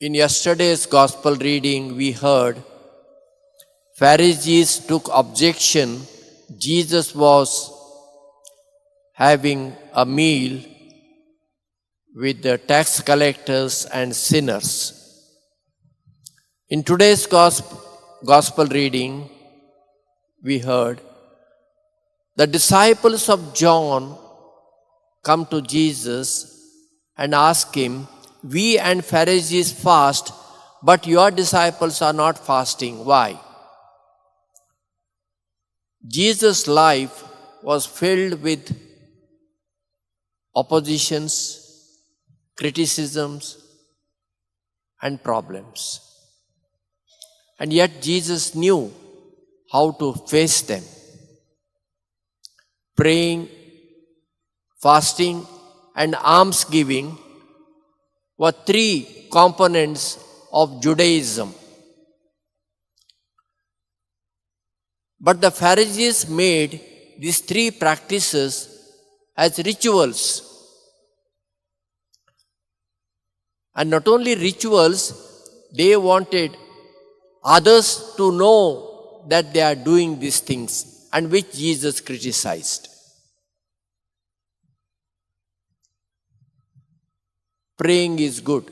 In yesterday's gospel reading, we heard Pharisees took objection. Jesus was having a meal with the tax collectors and sinners. In today's gospel reading, we heard the disciples of John come to Jesus and ask him, "We and Pharisees fast, but your disciples are not fasting. Why?" Jesus' life was filled with oppositions, criticisms, and problems. And yet Jesus knew how to face them. Praying, fasting, and almsgiving were three components of Judaism. But the Pharisees made these three practices as rituals. And not only rituals, they wanted others to know that they are doing these things, and which Jesus criticized. Praying is good.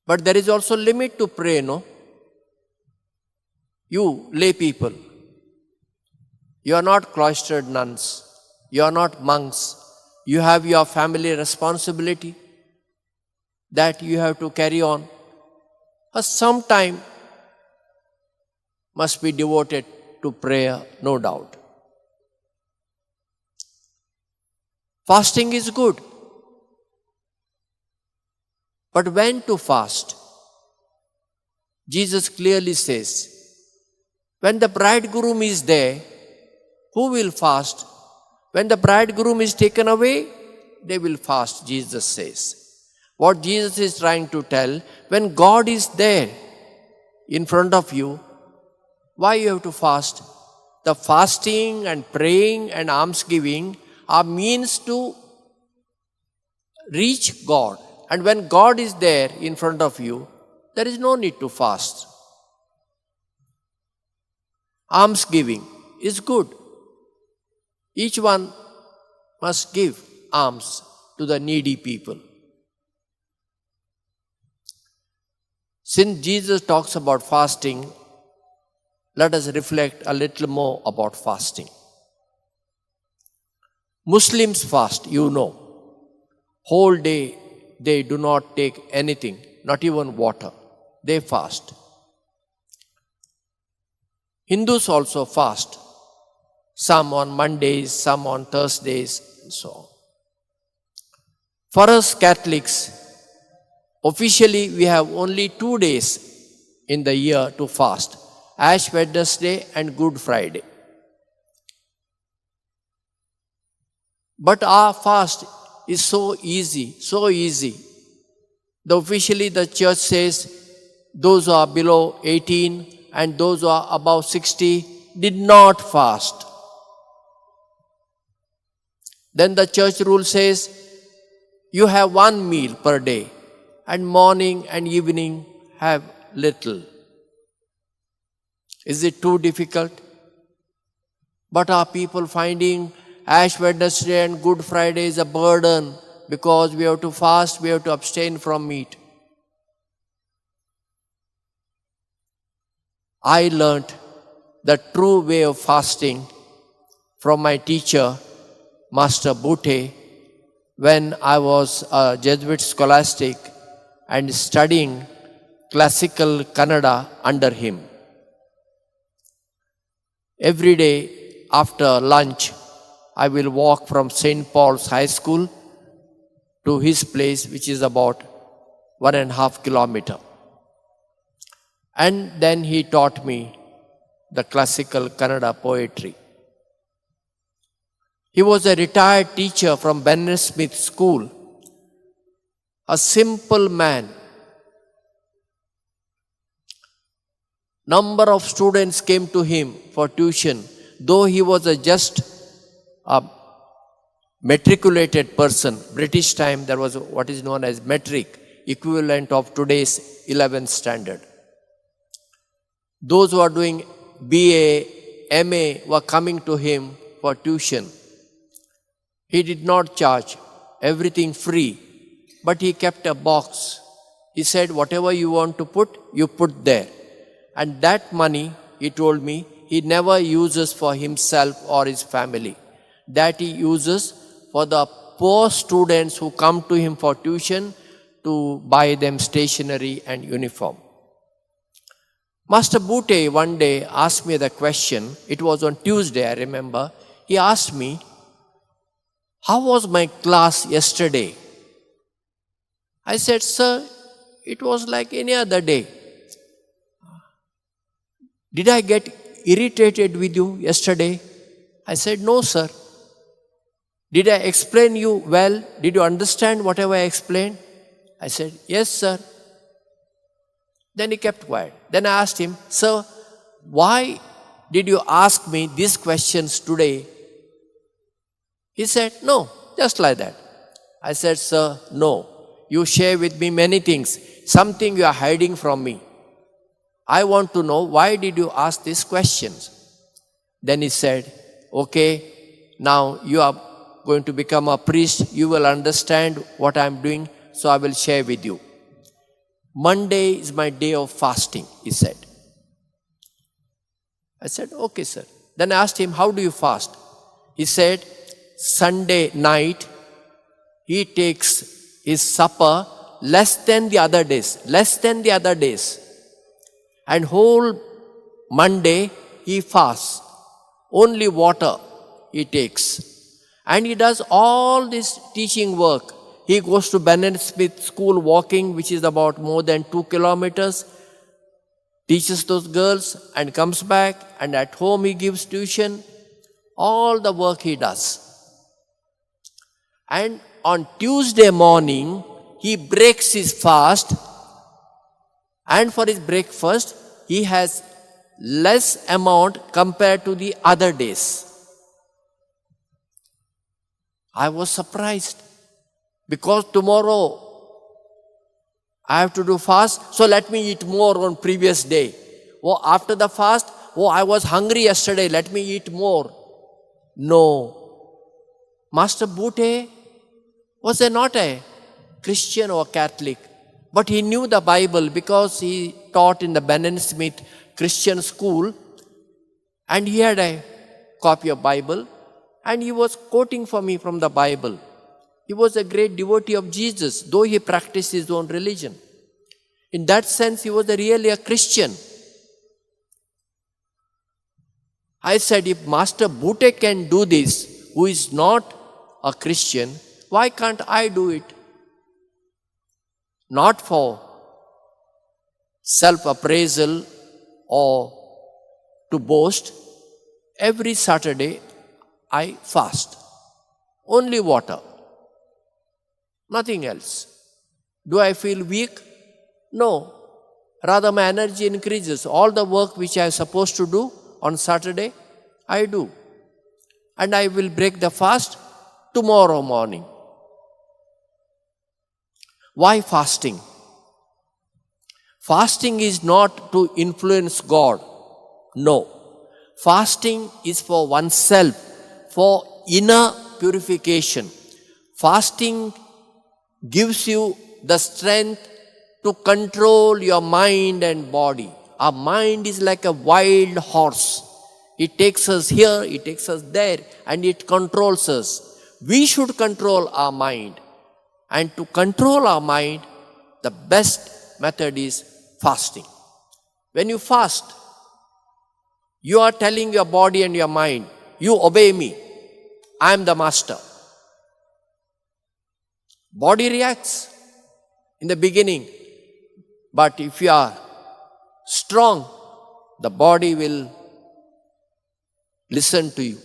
But there is also limit to pray, no? You lay people, you are not cloistered nuns, you are not monks, you have your family responsibility that you have to carry on. Some time must be devoted to prayer, no doubt. Fasting is good. But when to fast? Jesus clearly says, when the bridegroom is there, who will fast? When the bridegroom is taken away, they will fast, Jesus says. What Jesus is trying to tell, when God is there in front of you, why you have to fast? The fasting and praying and almsgiving are means to reach God. And when God is there in front of you, there is no need to fast. Almsgiving is good. Each one must give alms to the needy people. Since Jesus talks about fasting, let us reflect a little more about fasting. Muslims fast, you know. Whole day they do not take anything, not even water. They fast. Hindus also fast. Some on Mondays, some on Thursdays, and so on. For us Catholics, officially we have only 2 days in the year to fast: Ash Wednesday and Good Friday. But our fast is so easy. Officially the church says those who are below 18 and those who are above 60 did not fast. Then the church rule says you have 1 meal per day and morning and evening have little. Is it too difficult? But are people finding Ash Wednesday and Good Friday is a burden because we have to fast, we have to abstain from meat? I learnt the true way of fasting from my teacher, Master Bute, when I was a Jesuit scholastic and studying classical Kannada under him. Every day after lunch, I will walk from St. Paul's High School to his place, which is about 1.5 kilometers. And then he taught me the classical Kannada poetry. He was a retired teacher from Bennet Smith School, a simple man. Number of students came to him for tuition, though he was just a matriculated person. British time there was what is known as metric. equivalent of today's 11th standard. Those who are doing BA, MA were coming to him for tuition. He did not charge, everything free, but he kept a box. He said, whatever you want to put, you put there. And that money, he told me, he never uses for himself or his family. That he uses for the poor students who come to him for tuition to buy them stationery and uniform. Master Bute one day asked me the question, it was on Tuesday, I remember. He asked me, how was my class yesterday? I said, sir, it was like any other day. Did I get irritated with you yesterday? I said, no, sir. Did I explain you well? Did you understand whatever I explained? I said, yes, sir. Then he kept quiet. Then I asked him, sir, why did you ask me these questions today? He said, no, just like that. I said, sir, no. You share with me many things. Something you are hiding from me. I want to know, why did you ask these questions? Then he said, okay, now you are going to become a priest. You will understand what I am doing, so I will share with you. Monday is my day of fasting, he said. I said, okay, sir. Then I asked him, how do you fast? He said, Sunday night, he takes his supper less than the other days. And whole Monday, he fasts. Only water he takes. And he does all this teaching work. He goes to Bennet Smith School walking, which is about more than 2 kilometers, teaches those girls and comes back, and at home he gives tuition. All the work he does. And on Tuesday morning, he breaks his fast, and for his breakfast, he has less amount compared to the other days. I was surprised, because tomorrow I have to do fast, so let me eat more on previous day. Oh, after the fast, I was hungry yesterday, let me eat more. No. Master Bute was not a Christian or Catholic, but he knew the Bible because he taught in the Bennet Smith Christian school, and he had a copy of Bible, and he was quoting for me from the Bible. He was a great devotee of Jesus, though he practiced his own religion. In that sense, he was really a Christian. I said, if Master Bute can do this, who is not a Christian, why can't I do it? Not for self-appraisal or to boast. Every Saturday, I fast. Only water. Nothing else. Do I feel weak? No. Rather, my energy increases. All the work which I am supposed to do on Saturday, I do. And I will break the fast tomorrow morning. Why fasting? Fasting is not to influence God. No. Fasting is for oneself, for inner purification. Fasting gives you the strength to control your mind and body. Our mind is like a wild horse. It takes us here, it takes us there, and it controls us. We should control our mind. And to control our mind, the best method is fasting. When you fast, you are telling your body and your mind, you obey me. I am the master. Body reacts in the beginning. But if you are strong, the body will listen to you.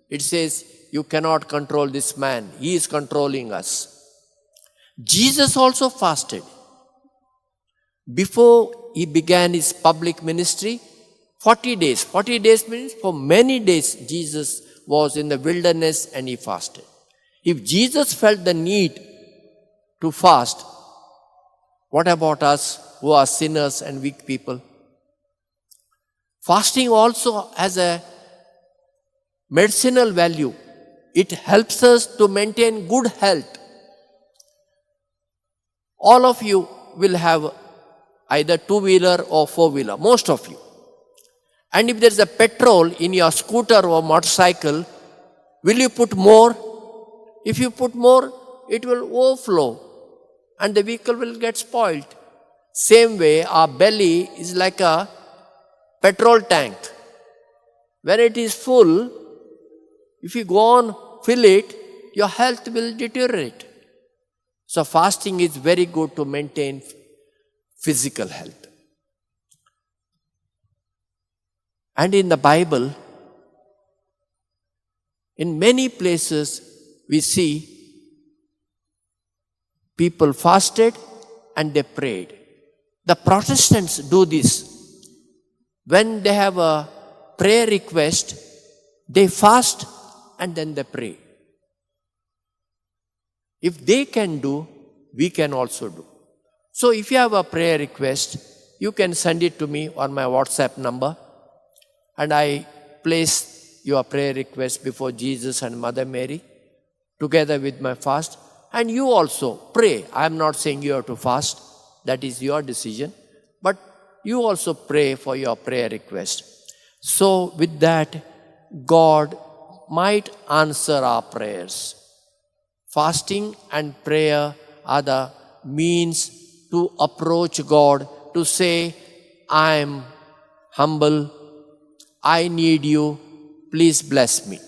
It says, you cannot control this man. He is controlling us. Jesus also fasted. Before he began his public ministry, 40 days. 40 days means for many days Jesus was in the wilderness and he fasted. If Jesus felt the need to fast, What about us who are sinners and weak people? Fasting also has a medicinal value. It helps us to maintain good health. All of you will have either two-wheeler or four-wheeler, most of you. And if there is a petrol in your scooter or motorcycle, will you put more? If you put more, it will overflow and the vehicle will get spoiled. Same way, our belly is like a petrol tank. When it is full, if you go on, fill it, your health will deteriorate. So fasting is very good to maintain physical health. And in the Bible, in many places we see people fasted and they prayed. The Protestants do this. When they have a prayer request, they fast and then they pray. If they can do, we can also do. So if you have a prayer request, you can send it to me on my WhatsApp number, and I place your prayer request before Jesus and Mother Mary together with my fast. And you also pray. I am not saying you have to fast. That is your decision. But you also pray for your prayer request. So with that, God might answer our prayers. Fasting and prayer are the means to approach God, to say, I am humble, I need you, please bless me.